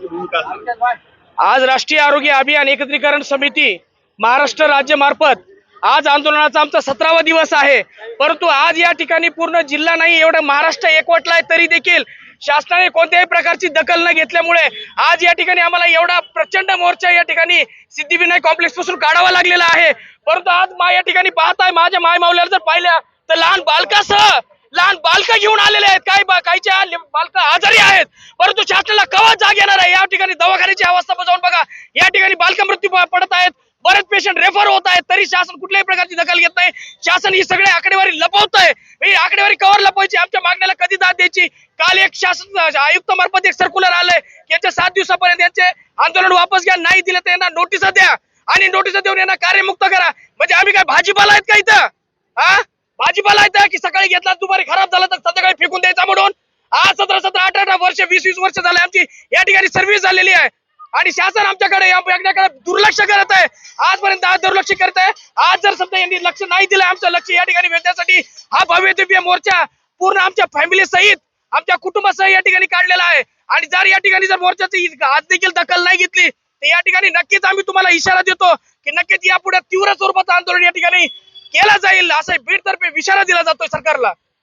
तुमची भूमिका असेल? आज राष्ट्रीय आरोग्य अभियान एकत्रीकरण समिती महाराष्ट्र राज्य मार्फत आज आंदोलनाचा आमचा 17वा दिवस आहे। परंतु आज या ठिकाणी पूर्ण जिल्हा नाही, एवढं महाराष्ट्र एकवटलाय तरी देखील शासनाने कोणत्याही प्रकारची दखल न घेतल्यामुळे आज या ठिकाणी आम्हाला एवढा प्रचंड मोर्चा या ठिकाणी सिद्धिविनायक कॉम्प्लेक्स पासून काढावा लागलेला आहे। परंतु आज या ठिकाणी पाहताय, माझ्या माय माऊल्याला जर पाहिल्या तर लहान बालक घेऊन आलेले आहेत। काहीच्या बालक आजारी आहेत, परंतु शासनाला कवा जाग येणार आहे? या ठिकाणी दवाखान्याची अवस्था जाऊन बघा, या ठिकाणी बालक मृत्यू पडत आहेत, बरेच पेशंट रेफर होत आहेत, तरी शासन कुठल्याही प्रकारची दखल घेत नाही। शासन ही सगळे आकडेवारी लपवत आहे। ही आकडेवारी कवर लपवायची? आमच्या मागण्याला कधी दाद द्यायची? काल एक शासन आयुक्त मार्फत एक सर्क्युलर आलंय, याच्या 7 दिवसापर्यंत यांचे आंदोलन वापस घ्या, नाही दिलं तर यांना नोटिसा द्या आणि नोटिसा देऊन यांना कार्यमुक्त करा। म्हणजे आम्ही काय भाजीपाला आहेत का इथं? भाजीपाला आहे की सकाळी घेतला दुपारी खराब झाला तर संध्याकाळी फेकून द्यायचा म्हणून? आज 17, 18 वर्ष 20 वर्ष झाले आमची या ठिकाणी सर्व्हिस झालेली आहे आणि शासन आमच्याकडे या दुर्लक्ष करत आहे। आजपर्यंत दुर्लक्ष करत आहे। आज जर समजा यांनी लक्ष नाही दिलं, आमचं लक्ष या ठिकाणी वेधण्यासाठी हा भव्य दिव्य मोर्चा पूर्ण आमच्या फॅमिली सहित आमच्या कुटुंबासह या ठिकाणी काढलेला आहे। आणि जर या ठिकाणी जर मोर्चाची आज देखील दखल नाही घेतली तर या ठिकाणी नक्कीच आम्ही तुम्हाला इशारा देतो की नक्कीच यापुढे तीव्र स्वरूपाचं आंदोलन या ठिकाणी केला जाईल, असं बीड तर्फे इशारा दिला जातोय सरकारला।